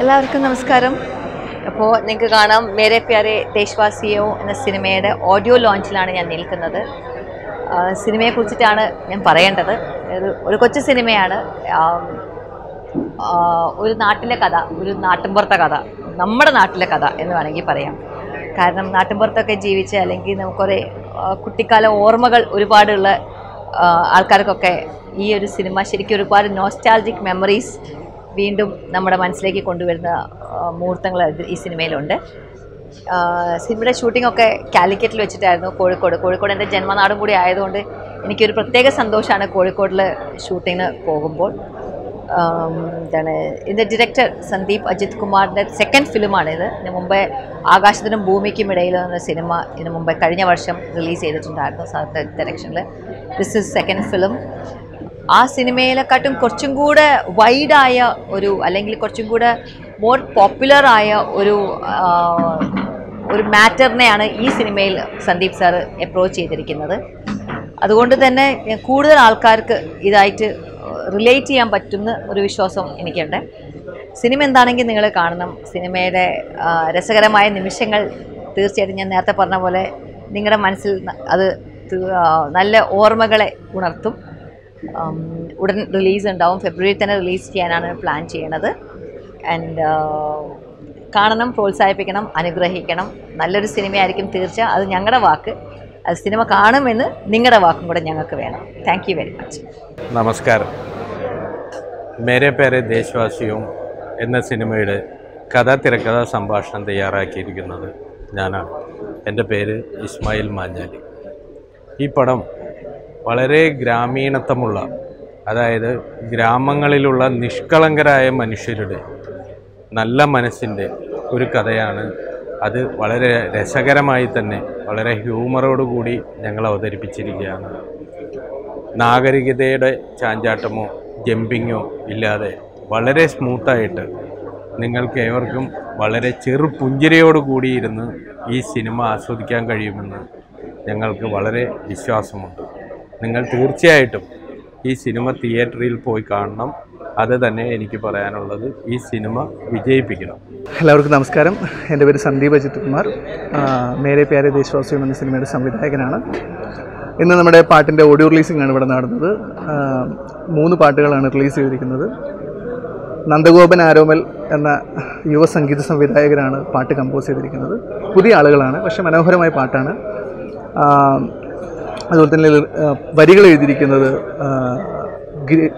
എല്ലാവർക്കും നമസ്കാരം. അപ്പോൾ നിങ്ങൾക്ക് കാണാം മേരെ പ്യാരെ ദേശവാസിയോ എന്ന സിനിമയുടെ ഓഡിയോ ലോഞ്ചിലാണ് ഞാൻ നിൽക്കുന്നത്. സിനിമയെക്കുറിച്ചിട്ടാണ് ഞാൻ പറയേണ്ടത്. ഒരു കൊച്ചു സിനിമയാണ്. ഒരു നാട്ടിലെ കഥ, ഒരു നാട്ടിൻപുറത്തെ കഥ, നമ്മുടെ നാട്ടിലെ കഥ എന്ന് വേണമെങ്കിൽ പറയാം. കാരണം നാട്ടിൻപുറത്തൊക്കെ ജീവിച്ച് അല്ലെങ്കിൽ നമുക്കൊരു കുട്ടിക്കാല ഓർമ്മകൾ ഒരുപാടുള്ള ആൾക്കാർക്കൊക്കെ ഈ ഒരു സിനിമ ശരിക്കും ഒരുപാട് നോസ്റ്റാൾജിക് മെമ്മറീസ് വീണ്ടും നമ്മുടെ മനസ്സിലേക്ക് കൊണ്ടുവരുന്ന മുഹൂർത്തങ്ങൾ ഈ സിനിമയിലുണ്ട്. സിനിമയുടെ ഷൂട്ടിങ്ങൊക്കെ കാലിക്കറ്റിൽ വെച്ചിട്ടായിരുന്നു. കോഴിക്കോട് എൻ്റെ ജന്മനാടും കൂടി ആയതുകൊണ്ട് എനിക്കൊരു പ്രത്യേക സന്തോഷമാണ് കോഴിക്കോടിൽ ഷൂട്ടിങ്ങിന് പോകുമ്പോൾ. ഇതിൻ്റെ ഡയറക്ടർ സന്ദീപ് അജിത് കുമാറിൻ്റെ സെക്കൻഡ് ഫിലിമാണിത്. ഇതിന് മുമ്പേ ആകാശത്തിനും ഭൂമിക്കും ഇടയിൽ എന്ന സിനിമ ഇതിന് മുമ്പേ കഴിഞ്ഞ വർഷം റിലീസ് ചെയ്തിട്ടുണ്ടായിരുന്നു സാറിൻ്റെ ഡയറക്ഷനിൽ. This is second film. ആ സിനിമയിലെക്കാട്ടും കുറച്ചും കൂടെ വൈഡായ ഒരു, അല്ലെങ്കിൽ കുറച്ചും കൂടെ മോർ പോപ്പുലറായ ഒരു മാറ്ററിനെയാണ് ഈ സിനിമയിൽ സന്ദീപ് സാറ് അപ്രോച്ച് ചെയ്തിരിക്കുന്നത്. അതുകൊണ്ട് തന്നെ കൂടുതൽ ആൾക്കാർക്ക് ഇതായിട്ട് റിലേറ്റ് ചെയ്യാൻ പറ്റുന്ന ഒരു വിശ്വാസം എനിക്കുണ്ട്. സിനിമ എന്താണെങ്കിൽ നിങ്ങൾ കാണണം. സിനിമയുടെ രസകരമായ നിമിഷങ്ങൾ തീർച്ചയായിട്ടും ഞാൻ നേരത്തെ പറഞ്ഞ പോലെ നിങ്ങളുടെ മനസ്സിൽ അത് നല്ല ഓർമ്മകളെ ഉണർത്തും. ഉടൻ റിലീസ് ഉണ്ടാവും. ഫെബ്രുവരി തന്നെ റിലീസ് ചെയ്യാനാണ് പ്ലാൻ ചെയ്യണത്. ആൻഡ് കാണണം, പ്രോത്സാഹിപ്പിക്കണം, അനുഗ്രഹിക്കണം. നല്ലൊരു സിനിമയായിരിക്കും തീർച്ച. അത് ഞങ്ങളുടെ വാക്ക്. അത് സിനിമ കാണുമെന്ന് നിങ്ങളുടെ വാക്കും കൂടെ ഞങ്ങൾക്ക് വേണം. Thank you very much. നമസ്കാരം. മേരെ പേരെ ദേശവാസിയും എന്ന സിനിമയുടെ തിരക്കഥ സംഭാഷണം തയ്യാറാക്കിയിരിക്കുന്നത് ഞാനാണ്. എൻ്റെ പേര് ഇസ്മായിൽ മാഞ്ഞാലി. ഈ പടം വളരെ ഗ്രാമീണത്വമുള്ള, അതായത് ഗ്രാമങ്ങളിലുള്ള നിഷ്കളങ്കരായ മനുഷ്യരുടെ നല്ല മനസ്സിൻ്റെ ഒരു കഥയാണ്. അത് വളരെ രസകരമായി തന്നെ വളരെ ഹ്യൂമറോടുകൂടി ഞങ്ങൾ അവതരിപ്പിച്ചിരിക്കുകയാണ്. നാഗരികതയുടെ ചാഞ്ചാട്ടമോ ജമ്പിങ്ങോ ഇല്ലാതെ വളരെ സ്മൂത്തായിട്ട് നിങ്ങൾക്ക് ഏവർക്കും വളരെ ചെറുപുഞ്ചിരിയോടുകൂടി ഇരുന്ന് ഈ സിനിമ ആസ്വദിക്കാൻ കഴിയുമെന്ന് ഞങ്ങൾക്ക് വളരെ വിശ്വാസമുണ്ട്. നിങ്ങൾ തീർച്ചയായിട്ടും ഈ സിനിമ തിയേറ്ററിൽ പോയി കാണണം. അത് തന്നെ എനിക്ക് പറയാനുള്ളത്. ഈ സിനിമ വിജയിപ്പിക്കണം. എല്ലാവർക്കും നമസ്കാരം. എൻ്റെ പേര് സന്ദീപ് അജിത് കുമാർ. മേരെ പ്യാരെ ദേശവാസിയും എന്ന സിനിമയുടെ സംവിധായകനാണ്. ഇന്ന് നമ്മുടെ പാട്ടിൻ്റെ ഓഡിയോ റിലീസിംഗ് ആണ് ഇവിടെ നടന്നത്. 3 പാട്ടുകളാണ് റിലീസ് ചെയ്തിരിക്കുന്നത്. നന്ദഗോപൻ ആരോമൽ എന്ന യുവ സംഗീത സംവിധായകനാണ് പാട്ട് കമ്പോസ് ചെയ്തിരിക്കുന്നത്. പുതിയ ആളുകളാണ്, പക്ഷേ മനോഹരമായ പാട്ടാണ്. അതുപോലെ തന്നെ വരികൾ എഴുതിയിരിക്കുന്നത്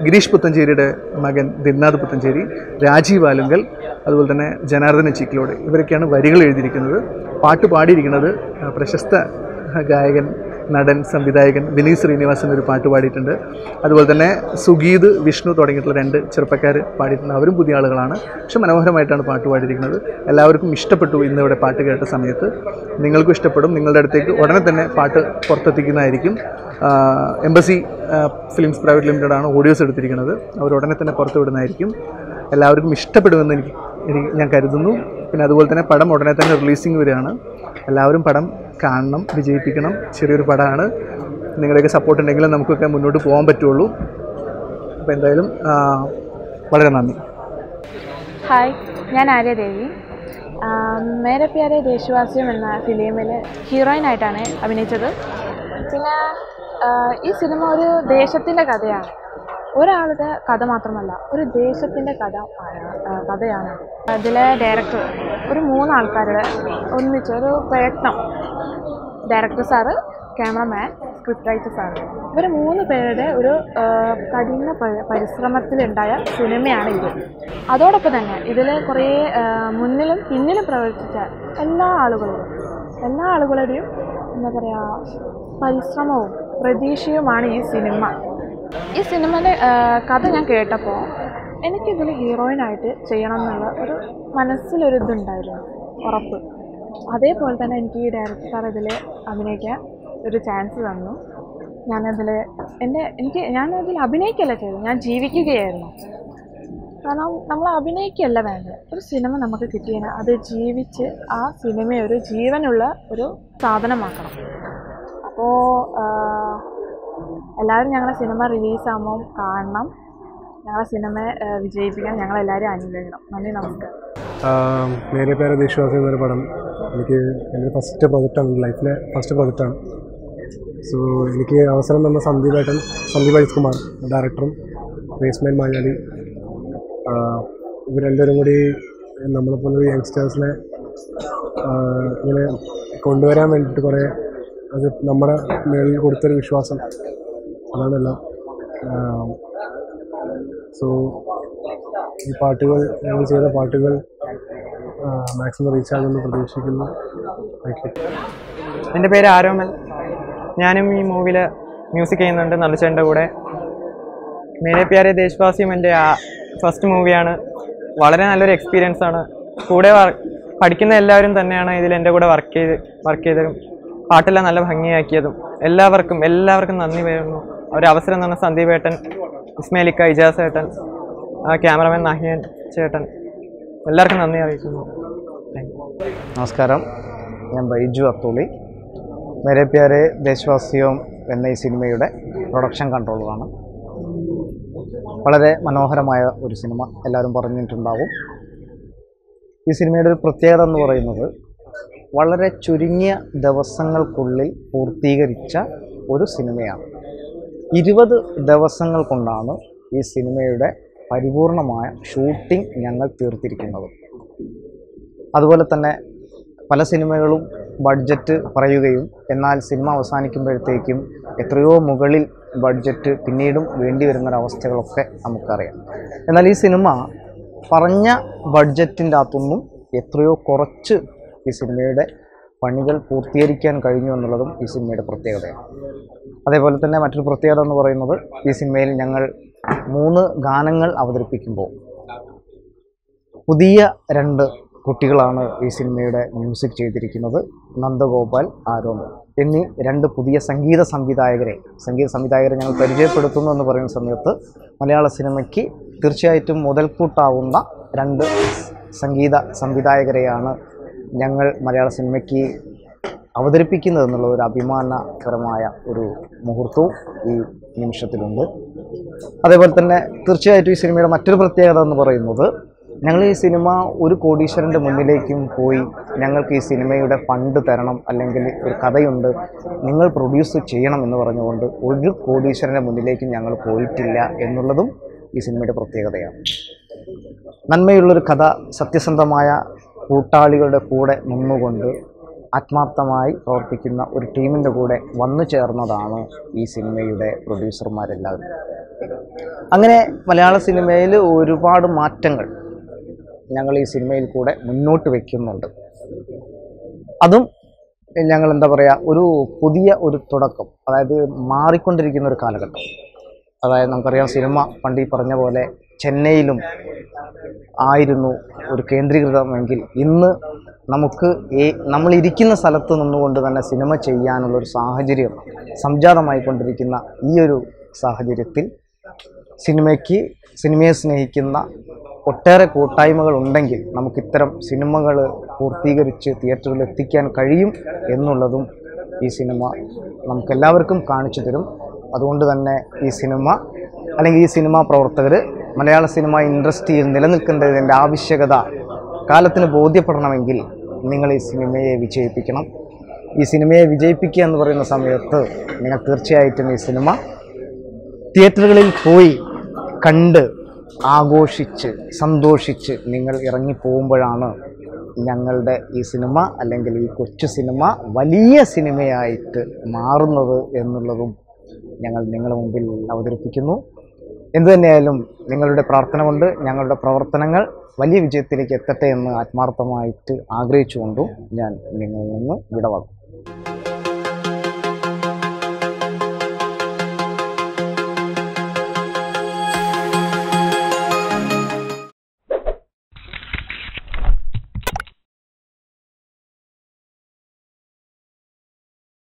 ഗിരീഷ് പുത്തഞ്ചേരിയുടെ മകൻ ദിൽനാഥ് പുത്തഞ്ചേരി, രാജീവ് ആലുങ്കൽ, അതുപോലെ തന്നെ ജനാർദ്ദന ചിക്കിലോട്, ഇവരൊക്കെയാണ് വരികൾ എഴുതിയിരിക്കുന്നത്. പാട്ട് പാടിയിരിക്കുന്നത് പ്രശസ്ത ഗായകൻ, നടൻ, സംവിധായകൻ വിനീത് ശ്രീനിവാസൻ ഒരു പാട്ട് പാടിയിട്ടുണ്ട്. അതുപോലെ തന്നെ സുഗീത്, വിഷ്ണു തുടങ്ങിയിട്ടുള്ള 2 ചെറുപ്പക്കാർ പാടിയിട്ടുണ്ട്. അവരും പുതിയ ആളുകളാണ്, പക്ഷെ മനോഹരമായിട്ടാണ് പാട്ട് പാടിയിരിക്കുന്നത്. എല്ലാവർക്കും ഇഷ്ടപ്പെട്ടു. ഇന്നിവിടെ പാട്ട് കേട്ട സമയത്ത് നിങ്ങൾക്കും ഇഷ്ടപ്പെടും. നിങ്ങളുടെ അടുത്തേക്ക് ഉടനെ തന്നെ പാട്ട് പുറത്തെത്തിക്കുന്നതായിരിക്കും. എംബസി ഫിലിംസ് പ്രൈവറ്റ് ലിമിറ്റഡ് ആണ് ഓഡിയോസ് എടുത്തിരിക്കുന്നത്. അവർ ഉടനെ തന്നെ പുറത്തു വിടുന്നതായിരിക്കും. എല്ലാവർക്കും ഇഷ്ടപ്പെടുമെന്ന് ഞാൻ കരുതുന്നു. പിന്നെ അതുപോലെ തന്നെ പടം ഉടനെ തന്നെ റിലീസിങ് വരികയാണ്. എല്ലാവരും പടം കാണണം, വിജയിപ്പിക്കണം. ചെറിയൊരു പടമാണ്. നിങ്ങളുടെയൊക്കെ സപ്പോർട്ട് ഉണ്ടെങ്കിലും നമുക്കൊക്കെ മുന്നോട്ട് പോകാൻ പറ്റുള്ളൂ. അപ്പോൾ എന്തായാലും വളരെ നന്ദി. ഹായ്, ഞാൻ ആര്യദേവി. മേരെ പ്യാരെ ദേശവാസിയും എന്ന ഫിലിമിൽ ഹീറോയിനായിട്ടാണ് അഭിനയിച്ചത്. പിന്നെ ഈ സിനിമ ഒരു ദേശത്തിൻ്റെ കഥയാണ്. ഒരാളുടെ കഥ മാത്രമല്ല, ഒരു ദേശത്തിൻ്റെ കഥയാണ്. അതിലെ ഡയറക്ടർ ഒരു 3 ആൾക്കാരുടെ ഒന്നിച്ചൊരു പ്രയത്നം. Director sir, cameraman, script writer sir, ഇവർ 3 പേരുടെ ഒരു കഠിന പരിശ്രമത്തിലുണ്ടായ സിനിമയാണ് ഇത്. അതോടൊപ്പം തന്നെ ഇതിൽ കുറേ മുന്നിലും പിന്നിലും പ്രവർത്തിച്ച എല്ലാ ആളുകളുടെയും എന്താ പറയുക, പരിശ്രമവും പ്രതീക്ഷയുമാണ് ഈ സിനിമ. ഈ സിനിമയുടെ കഥ ഞാൻ കേട്ടപ്പോൾ എനിക്കിതിൽ ഹീറോയിനായിട്ട് ചെയ്യണം എന്നുള്ള ഒരു മനസ്സിലൊരിതുണ്ടായിരുന്നു, ഉറപ്പ്. അതേപോലെ തന്നെ എനിക്ക് ഈ ഡയറക്ടർ സാർ ഇതിൽ അഭിനയിക്കാൻ ഒരു ചാൻസ് തന്നു. ഞാനതിൽ അഭിനയിക്കുകയല്ല ചെയ്തത്, ഞാൻ ജീവിക്കുകയായിരുന്നു. കാരണം നമ്മൾ അഭിനയിക്കുകയല്ല വേണ്ടത്. ഒരു സിനിമ നമുക്ക് കിട്ടിയാൽ അത് ജീവിച്ച് ആ സിനിമയെ ഒരു ജീവനുള്ള ഒരു സാധനമാക്കണം. അപ്പോൾ എല്ലാവരും ഞങ്ങളുടെ സിനിമ റിലീസാകുമ്പോൾ കാണണം. ഞങ്ങളുടെ സിനിമ വിജയിപ്പിക്കാൻ ഞങ്ങളെല്ലാവരും അനുഗ്രഹിക്കണം. നന്ദി, നമസ്കാരം. മേരെ പേരെ ദേശവാസി എന്നൊരു പടം എനിക്ക് എൻ്റെ ഫസ്റ്റ് പ്രോജക്റ്റാണ്, ലൈഫിലെ ഫസ്റ്റ് പ്രോജക്റ്റാണ്. സോ എനിക്ക് അവസരം തന്ന സന്ദീപ് അജിത് കുമാർ ഡയറക്ടറും റേസ്മേൻ മാഞ്ഞാലി, ഇവർ രണ്ടുപേരും കൂടി നമ്മളെപ്പോലൊരു യങ്സ്റ്റേഴ്സിനെ ഇങ്ങനെ കൊണ്ടുവരാൻ വേണ്ടിയിട്ട് കുറേ അത് നമ്മുടെ മേളിൽ കൊടുത്തൊരു വിശ്വാസം അതാണെല്ലാം. സോ ഈ പാട്ടുകൾ ഞങ്ങൾ ചെയ്ത പാട്ടുകൾ മാക്സിമം റീച്ച് ആകുമെന്ന് പ്രതീക്ഷിക്കുന്നു. എൻ്റെ പേര് ആരോമൽ. ഞാനും ഈ മൂവിയിൽ മ്യൂസിക് ചെയ്യുന്നുണ്ട് നല്ലചേട്ടൻ്റെ കൂടെ. മേരെ പ്യാരെ ദേശവാസിയും എൻ്റെ ഫസ്റ്റ് മൂവിയാണ്. വളരെ നല്ലൊരു എക്സ്പീരിയൻസ് ആണ്. കൂടെ പഠിക്കുന്ന എല്ലാവരും തന്നെയാണ് ഇതിൽ എൻ്റെ കൂടെ വർക്ക് ചെയ്തതും പാട്ടെല്ലാം നല്ല ഭംഗിയാക്കിയതും. എല്ലാവർക്കും നന്ദി പറയുന്നു. ഒരു അവസരം തന്ന സന്ദീപ് ഏട്ടൻ, ഇസ്മേലിക്ക, ഇജാസ് ഏട്ടൻ, ക്യാമറമാൻ നഹിയൻ ചേട്ടൻ, എല്ലാവർക്കും നന്ദി അറിയിക്കുന്നു. നമസ്കാരം, ഞാൻ ബൈജു അത്തോളി. മേരെ പ്യാരെ ദേശവാസിയും എന്ന ഈ സിനിമയുടെ പ്രൊഡക്ഷൻ കൺട്രോളറാണ്. വളരെ മനോഹരമായ ഒരു സിനിമ, എല്ലാവരും പറഞ്ഞിട്ടുണ്ടാവും. ഈ സിനിമയുടെ ഒരു പ്രത്യേകത എന്ന് പറയുന്നത് വളരെ ചുരുങ്ങിയ ദിവസങ്ങൾക്കുള്ളിൽ പൂർത്തീകരിച്ച ഒരു സിനിമയാണ്. 20 ദിവസങ്ങൾ കൊണ്ടാണ് ഈ സിനിമയുടെ പരിപൂർണമായ ഷൂട്ടിംഗ് ഞങ്ങൾ തീർത്തിരിക്കുന്നത്. അതുപോലെ തന്നെ പല സിനിമകളും ബഡ്ജറ്റ് പറയുകയും എന്നാൽ സിനിമ അവസാനിക്കുമ്പോഴത്തേക്കും എത്രയോ മുകളിൽ ബഡ്ജറ്റ് പിന്നീടും വേണ്ടി വരുന്നൊരവസ്ഥകളൊക്കെ നമുക്കറിയാം. എന്നാൽ ഈ സിനിമ പറഞ്ഞ ബഡ്ജറ്റിൻ്റെ അകത്തൊന്നും എത്രയോ കുറച്ച് ഈ സിനിമയുടെ പണികൾ പൂർത്തീകരിക്കാൻ കഴിഞ്ഞു എന്നുള്ളതും ഈ സിനിമയുടെ പ്രത്യേകതയാണ്. അതേപോലെ തന്നെ മറ്റൊരു പ്രത്യേകത എന്ന് പറയുന്നത് ഈ സിനിമയിൽ ഞങ്ങൾ 3 ഗാനങ്ങൾ അവതരിപ്പിക്കുമ്പോൾ പുതിയ 2 കുട്ടികളാണ് ഈ സിനിമയുടെ മ്യൂസിക് ചെയ്തിരിക്കുന്നത്. നന്ദഗോപാൽ, ആരോമൽ എന്നീ 2 പുതിയ സംഗീത സംവിധായകരെ ഞങ്ങൾ പരിചയപ്പെടുത്തുന്നു എന്ന് പറയുന്ന സമയത്ത് മലയാള സിനിമയ്ക്ക് തീർച്ചയായിട്ടും മുതൽക്കൂട്ടാവുന്ന 2 സംഗീത സംവിധായകരെയാണ് ഞങ്ങൾ മലയാള സിനിമയ്ക്ക് അവതരിപ്പിക്കുന്നത് എന്നുള്ള ഒരു അഭിമാനകരമായ ഒരു മുഹൂർത്തവും ഈ നിമിഷത്തിലുണ്ട്. അതേപോലെ തന്നെ തീർച്ചയായിട്ടും ഈ സിനിമയുടെ മറ്റൊരു പ്രത്യേകത എന്ന് പറയുന്നത് ഞങ്ങൾ ഈ സിനിമ ഒരു കോടീശ്വരൻ്റെ മുന്നിലേക്കും പോയി ഞങ്ങൾക്ക് ഈ സിനിമയുടെ ഫണ്ട് തരണം, അല്ലെങ്കിൽ ഒരു കഥയുണ്ട് നിങ്ങൾ പ്രൊഡ്യൂസ് ചെയ്യണം എന്ന് പറഞ്ഞുകൊണ്ട് ഒരു കോടീശ്വരൻ്റെ മുന്നിലേക്കും ഞങ്ങൾ പോയിട്ടില്ല എന്നുള്ളതും ഈ സിനിമയുടെ പ്രത്യേകതയാണ്. നന്മയുള്ളൊരു കഥ സത്യസന്ധമായ കൂട്ടാളികളുടെ കൂടെ നിന്നുകൊണ്ട് ആത്മാർത്ഥമായി പ്രവർത്തിക്കുന്ന ഒരു ടീമിൻ്റെ കൂടെ വന്നു ചേർന്നതാണ് ഈ സിനിമയുടെ പ്രൊഡ്യൂസർമാരെല്ലാവരും. അങ്ങനെ മലയാള സിനിമയിൽ ഒരുപാട് മാറ്റങ്ങൾ ഞങ്ങൾ ഈ സിനിമയിൽ കൂടെ മുന്നോട്ട് വയ്ക്കുന്നുണ്ട്. അതും ഞങ്ങൾ എന്താ പറയുക, ഒരു പുതിയ ഒരു തുടക്കം, അതായത് മാറിക്കൊണ്ടിരിക്കുന്ന ഒരു കാലഘട്ടം. അതായത് നമുക്കറിയാം സിനിമ പണ്ട് ഈ പറഞ്ഞ പോലെ ചെന്നൈയിലും ആയിരുന്നു ഒരു കേന്ദ്രീകൃതമെങ്കിൽ ഇന്ന് നമുക്ക് നമ്മളിരിക്കുന്ന സ്ഥലത്ത് നിന്നുകൊണ്ട് തന്നെ സിനിമ ചെയ്യാനുള്ളൊരു സാഹചര്യം സംജാതമായിക്കൊണ്ടിരിക്കുന്ന ഈ ഒരു സാഹചര്യത്തിൽ സിനിമയെ സ്നേഹിക്കുന്ന ഒട്ടേറെ കൂട്ടായ്മകൾ ഉണ്ടെങ്കിൽ നമുക്കിത്തരം സിനിമകൾ പൂർത്തീകരിച്ച് തിയേറ്ററിൽ എത്തിക്കാൻ കഴിയും എന്നുള്ളതും ഈ സിനിമ നമുക്കെല്ലാവർക്കും കാണിച്ചു തരും. അതുകൊണ്ട് തന്നെ ഈ സിനിമ അല്ലെങ്കിൽ ഈ സിനിമാ പ്രവർത്തകർ മലയാള സിനിമ ഇൻഡസ്ട്രിയിൽ നിലനിൽക്കേണ്ടതിൻ്റെ ആവശ്യകത കാലത്തിന് ബോധ്യപ്പെടണമെങ്കിൽ നിങ്ങൾ ഈ സിനിമയെ വിജയിപ്പിക്കണം. ഈ സിനിമയെ വിജയിപ്പിക്കുക എന്ന് പറയുന്ന സമയത്ത് നിങ്ങൾ തീർച്ചയായിട്ടും ഈ സിനിമ തിയേറ്ററുകളിൽ പോയി കണ്ട് ആഘോഷിച്ച് സന്തോഷിച്ച് നിങ്ങൾ ഇറങ്ങിപ്പോകുമ്പോഴാണ് ഞങ്ങളുടെ ഈ സിനിമ അല്ലെങ്കിൽ ഈ കൊച്ചു സിനിമ വലിയ സിനിമയായിട്ട് മാറുന്നത് എന്നുള്ളതും ഞങ്ങൾ നിങ്ങളുടെ മുമ്പിൽ അവതരിപ്പിക്കുന്നു. എന്തുതന്നെയായാലും നിങ്ങളുടെ പ്രാർത്ഥന കൊണ്ട് ഞങ്ങളുടെ പ്രവർത്തനങ്ങൾ വലിയ വിജയത്തിലേക്ക് എത്തട്ടെ എന്ന് ആത്മാർത്ഥമായിട്ട് ആഗ്രഹിച്ചുകൊണ്ടും ഞാൻ നിങ്ങളിൽ നിന്ന് വിടവാങ്ങും.